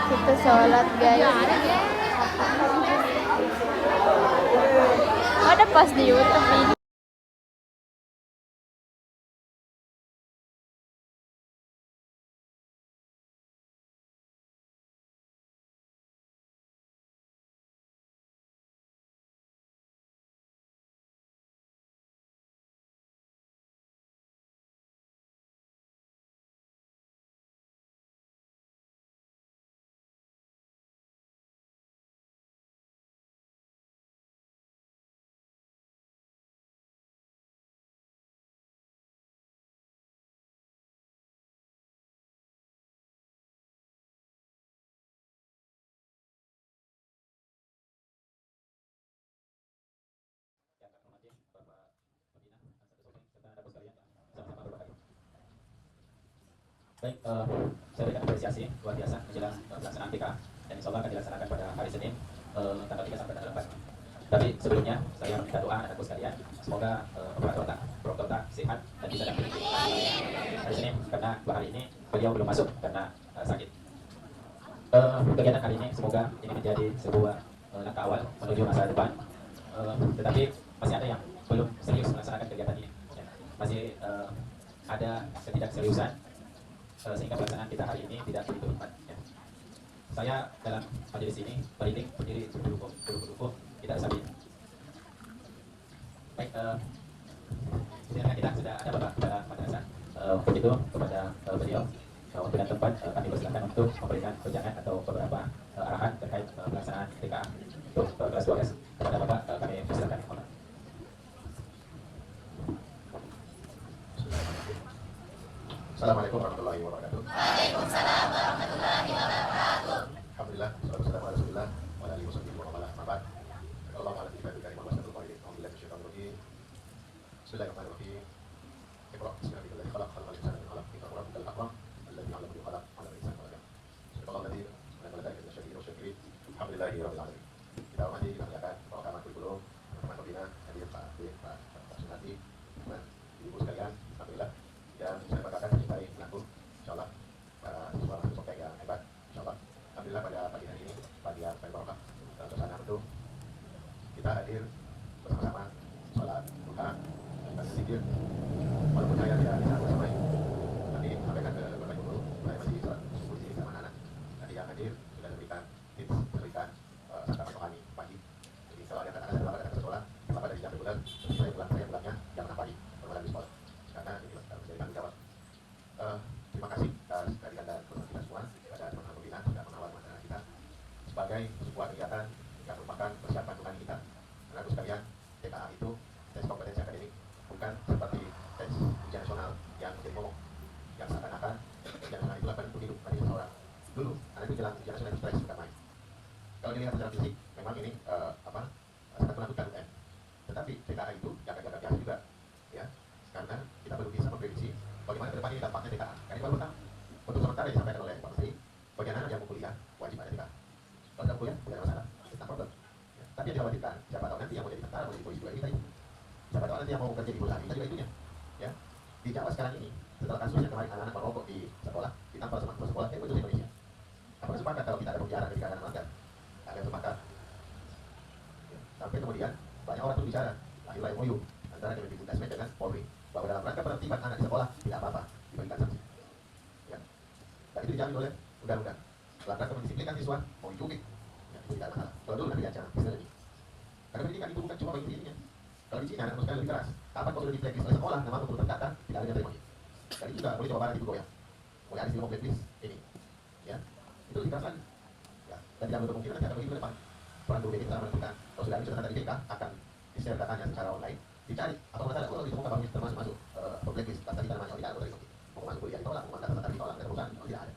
Kita sholat guys. Ada pas di YouTube ini. Baik, saya berikan apresiasi luar biasa menjelang pelaksanaan PK dan insya Allah akan dilaksanakan pada hari Senin tanggal 3 sampai tanggal 4. Tapi sebelumnya saya meminta doa anakku sekalian, semoga operator otak sehat dan bisa dapat hari Senin, karena 2 hari ini beliau belum masuk karena sakit. Kegiatan hari ini semoga ini menjadi sebuah langkah awal menuju masa depan, tetapi masih ada yang belum serius melaksanakan kegiatan ini, ya. Masih ada ketidakseriusan sehingga pelaksanaan kita hari ini tidak begitu tepat, ya. Saya dalam majelis ini berdiri berdukung kita sabi. Baik, sebenarnya kita sudah ada Bapak Kepala Madrasah, untuk itu kepada beliau waktu dan tempat kami persilakan untuk memberikan wejangan atau beberapa arahan terkait pelaksanaan TKA untuk kelas 12. Kepada Bapak kami persilakan. Assalamualaikum warahmatullahi wabarakatuh. Waalaikumsalam warahmatullahi wabarakatuh. Alhamdulillah, wassalamu ala rasulillah wa ala alihi wasallam wa ala mabad. Allahumma ala tiba karim wa sallallahu alaihi wa sallam. Bismillahirrahmanirrahim. Iqra bismillahirrahmanirrahim. Khalaq khalaqal insana min 'alaq. Iqra rabbukal akram alladzi 'allama bil qalam 'allama al insana ma lam ya'lam. Subhanallahu alladzi wa la syakirin wa syakirin. Alhamdulillahi rabbil alamin. Kita hormati kita muliakan Bapak Kamal Kurikulum, teman pembina, hadir Pak Sunati, teman ibu sekalian, alhamdulillah. Dan saya banggakan mencintai menantu, insyaallah seorang sosok yang hebat, insyaallah. Alhamdulillah pada pagi hari ini, pagi yang barokah dan suasana penuh, kita hadir bersama-sama sholat duha dan zikir. Walaupun saya tidak bisa bersamai, tapi sampaikan ke Bapak Ibu guru, saya masih sholat subuh di sama anak. Tadi yang hadir sudah diberikan tips, diberikan santapan rohani pagi. Jadi kalau ada anak-anak saya datang ke sekolah, maka dari jam berbulan, saya pulangnya jam 6 pagi, berbulan di sekolah. Karena ini menjadi tanggung jawab. Terima kasih atas kehadiran dan dukungan kita semua kepada teman-teman pembina sudah mengawal masyarakat kita sebagai sebuah kegiatan yang merupakan persiapan Tuhan kita. Karena sekalian, TKA itu tes kompetensi akademik, bukan seperti tes ujian nasional yang menjadi momok, yang seakan-akan ujian nasional itu akan untuk hidup bagi seseorang. Dulu, anak itu jelang ujian nasional itu stres bukan main. Kalau dilihat secara fisik, memang ini sangat menakutkan UN. Tetapi TKA itu jangan biasa juga, ya. Karena kita belum bisa memprediksi bagaimana ke depan ini dampaknya TKA. Karena baru pertama, untuk sementara disampaikan oleh Pak Menteri, bagi anak yang mau kuliah wajib ada TKA. Kalau tidak kuliah, tidak ada masalah, tidak problem. Ya. Tapi yang dikhawatirkan, siapa tahu nanti yang mau jadi tentara, mau jadi polisi juga ini tadi. Siapa tahu nanti yang mau kerja di perusahaan kita juga itunya. Ya. Di Jawa sekarang ini, setelah kasus yang kemarin anak-anak merokok di sekolah, ditampar sama sekolah, itu di Indonesia. Apakah sepakat kalau kita ada pembiaran ketika ada melanggar? Ada sepakat. Ya. Sampai kemudian banyak orang tuh bicara, lahirlah MOU antara Kemendikbudristek dengan Polri bahwa dalam rangka penertiban anak di sekolah tidak apa-apa diberikan sanksi. Ya. Dan itu dijamin oleh undang-undang. Dalam rangka mendisiplinkan siswa mau dicubit, ya, itu tidak masalah. Kalau dulu nanti diancam, bisa lebih. Karena pendidikan itu bukan cuma bagi dirinya. Kalau di Cina anak sekali lebih keras. Kapan kau sudah di blacklist oleh sekolah, nama betul terkata, tidak ada yang terima. Jadi juga boleh Jawa Barat itu goyang. Mulai ada istilah blacklist ini, ya itu lebih keras lagi. Ya. Dan tidak menutup kemungkinan nanti akan begitu ke depan. Peran guru kita menentukan kalau sudah ada catatan dari BK akan di-share datanya secara online, dicari apa masalah kalau ditemukan bahwa termasuk masuk blacklist daftar kita namanya tidak ada dari mau masuk kuliah ditolak, mau daftar ditolak dari perusahaan tidak ada.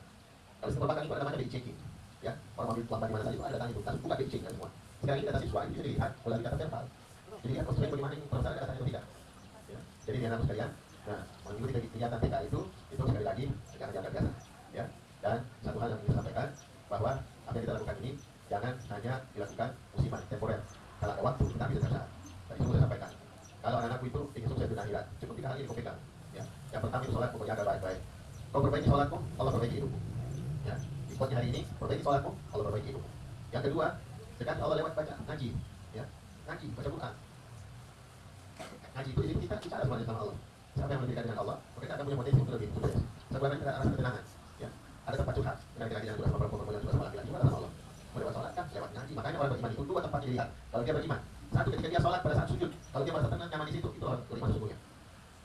Kalau sistem perbankan itu ada namanya BI checking, ya orang mau lambat di mana saja itu ada datanya itu, langsung buka BI checking kan semua. Sekarang ini data siswa ini bisa dilihat melalui data verbal. Jadi lihat konstruksi bagaimana ini perusahaan ada datanya atau tidak. Ya. Jadi anak sekalian, nah mengikuti kegiatan TK itu sekali lagi jangan jangan biasa, ya. Dan satu hal yang ingin saya sampaikan bahwa apa yang kita lakukan ini jangan hanya dilakukan musiman temporer. Kalau ada waktu kita bisa berusaha. Tadi sudah sampaikan. Kalau anak-anakku itu ingin sukses di akhirat, cukup 3 hal ini kau pegang. Ya. Yang pertama itu sholat, pokoknya agak baik-baik. Kau perbaiki sholatmu, Allah perbaiki hidupmu. Ya. Di spotnya hari ini, perbaiki sholatmu, Allah perbaiki hidupmu. Yang kedua, dekati Allah lewat baca ngaji. Ya. Ngaji, baca Quran. Ngaji itu jadi kita bicara semuanya sama Allah. Siapa yang lebih dekat dengan Allah, mereka akan punya potensi untuk lebih sukses. Sebenarnya kita rasa ketenangan. Ya. Ada tempat curhat. Dengan laki-laki yang juga sama perempuan yang juga sama laki-laki juga sama Allah. Lewat sholat kan, lewat ngaji. Makanya orang beriman itu 2 tempat dilihat. Kalau dia beriman, satu ketika dia sholat pada saat sujud, kalau dia merasa tenang nyaman di situ, itu orang beriman sesungguhnya.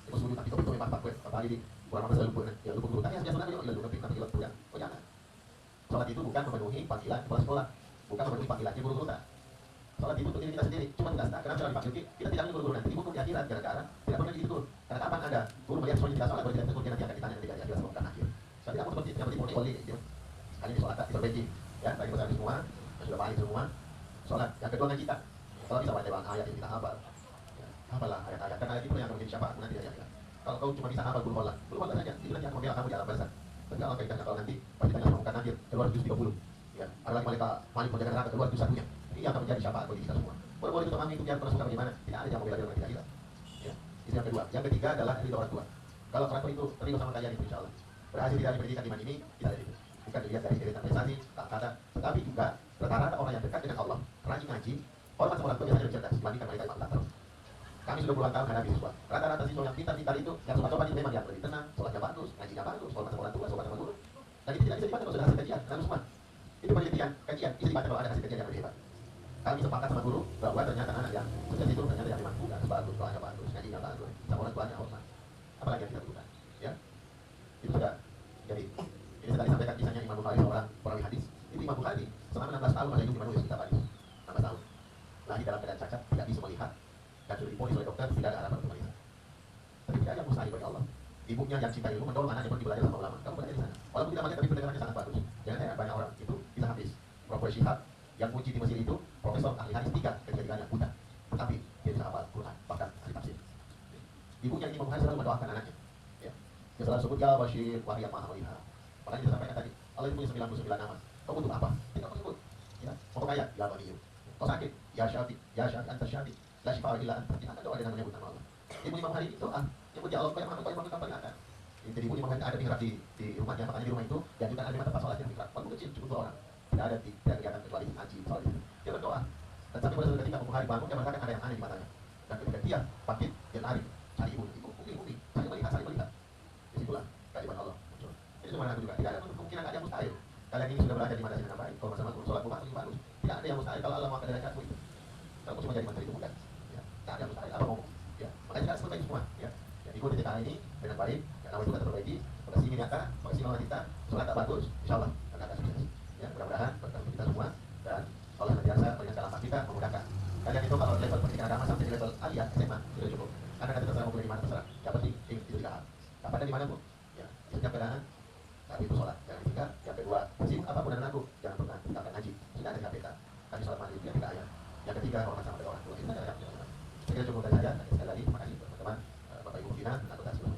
Itu sujud tapi itu memang gue, apalagi di kurang apa selalu pun, ya lupa guru. Tapi yang sunat itu lupa tapi lupa pulang. Oh jangan. Sholat itu bukan memenuhi panggilan kepala sekolah, bukan memenuhi panggilannya guru-guru tak. Sholat itu untuk diri kita sendiri, cuma tugas tak. Kenapa dipanggil? Kita tidak guru-guru nanti dihukum di akhirat gara-gara tidak pernah dihitung. Karena kapan ada guru melihat semuanya tidak sholat, baru tidak tegur dia nanti akan ditanya ketika dia sebutkan akhir. Tapi kamu seperti itu, yang penting murni gitu. Kali ini sholat tak diperbaiki, ya bagi besar semua, yang sudah baik semua. Sholat, yang kedua ngaji kita. Kalau bisa baca ayat yang kita hafal, ya, hafalah ayat-ayat. Karena ayat itu yang akan menjadi syafaat nanti dari akhirat. Kalau kau cuma bisa hafal guru saja, itu nanti akan membela kamu di alam barzakh. Tapi Allah kaitannya kalau nanti pasti tanya sama akhir keluar juz 30, ya. Ada lagi malaikat Malik menjaga neraka keluar juz 1-nya. Ini yang akan menjadi syafaat bagi kita semua. Boleh kita pahami itu biar terus suka bagaimana? Tidak ada yang membela dia di akhirat. Ya. Itu yang kedua. Yang ketiga adalah ridho orang tua. Kalau orang tua itu ridho sama kalian itu insyaallah berhasil tidak pendidikan iman ini tidak ada itu. Bukan dilihat dari deretan prestasi, tak kata, tetapi juga rata-rata orang yang dekat dengan Allah, rajin ngaji, hormat sama orang tua biasanya lebih cerdas dibandingkan mereka yang terus. Kami sudah puluhan tahun hadapi siswa. Rata-rata siswa yang pintar-pintar itu, yang sobat-sobat itu memang yang lebih tenang, sholatnya bagus, ngajinya bagus, hormat sama orang tua, sobat sama guru. Dan itu tidak bisa dibaca kalau sudah hasil kajian, karena semua. Itu penelitian, kajian, itu dibaca kalau ada hasil kajian yang lebih hebat. Kami sepakat sama guru bahwa ternyata anak yang sukses itu ternyata yang memang bukan bagus, doanya bagus, ngajinya bagus, sama orang tuanya hormat. Apalagi yang kita butuhkan, ya? Itu sudah. Jadi ini saya tadi sampaikan kisahnya Imam Bukhari, seorang perawi hadis. Itu Imam Bukhari selama 16 tahun masa hidup menulis kitab hadis. 16 tahun. Lahir dalam keadaan cacat, tidak bisa melihat, dan sudah diponis oleh dokter tidak ada harapan untuk melihat. Tapi tidak ada yang mustahil bagi Allah. Ibunya yang cinta ilmu mendorong anaknya pergi belajar sama ulama. Kamu belajar di sana. Walaupun tidak melihat tapi pendengarannya sangat bagus. Jangan saya banyak orang itu bisa habis. Profesor Syihab yang kunci di Mesir itu profesor ahli hadis 3 ketika yang buta. Tetapi dia bisa hafal Quran bahkan ahli tafsir. Ibunya Imam Bukhari selalu mendoakan anaknya. Ya. Dia selalu sebut ya Bashir wa yang maha melihat. Makanya kita sampaikan tadi, Allah itu punya 99 nama. Kau butuh apa? Tidak kau sebut. Ya. Kau kaya? Ya Bani. Kau sakit? Ya Syafi. Ya Syafi anta Syafi. La syifa illa anta. Tidak ada doa dengan menyebut nama Allah. Ibu Imam Bukhari itu doa. Nyebut ya Allah, kau yang maha kau yang akan. Jadi ibu Imam Bukhari ada mihrab di rumahnya, makanya di rumah itu yang juga ada 5 tempat sholat yang mihrab. Walaupun kecil, cukup 2 orang. Tidak ada tidak kegiatan kecuali ngaji, sholat. Dia berdoa. Dan sampai pada suatu ketika Imam Bukhari bangun, dia merasakan ada yang aneh di matanya. Dan ketika dia bangkit, dia lari. Cari ibu, umi, saling melihat. Disitulah keajaiban Allah muncul. Jadi cuma aku juga tidak ada kemungkinan ada yang mustahil. Kalian ini sudah belajar di madrasah dengan baik, kalau bersama guru sholat bukan lebih bagus. Tidak ada yang mustahil kalau Allah mau ke derajatmu itu. Kalau cuma jadi menteri itu bukan. Ya, tidak ada yang mustahil. Apa ngomong? Ya, makanya kita harus perbaiki semua. Ya, ikuti TKA ini dengan baik. Ya, nama itu kita perbaiki. Bekasi ini nyata, bekasi mama kita, sholat tak bagus, insya Allah akan ada sukses. Ya, mudah-mudahan berkat kita semua dan Allah senantiasa mengingatkan langkah kita memudahkan. Kalian itu kalau level pendidikan agama sampai di level aliyah SMA sudah cukup. Karena nanti terserah mau kuliah di mana terserah. Yang penting itu 3 hal. Kapan dan di mana pun. Ya, setiap keadaan. Tapi itu sholat. Jangan ditinggal. Yang kedua, sibuk apapun dan aku jangan pernah tinggalkan ngaji. Sudah ada KPK. Kami sholat maghrib yang 3 ayat. Yang ketiga, hormat sama orang tua. Kita ada yang. Saya kira cukup dari saya. Sekali lagi terima kasih teman-teman, Bapak Ibu pimpinan, anggota seluruh.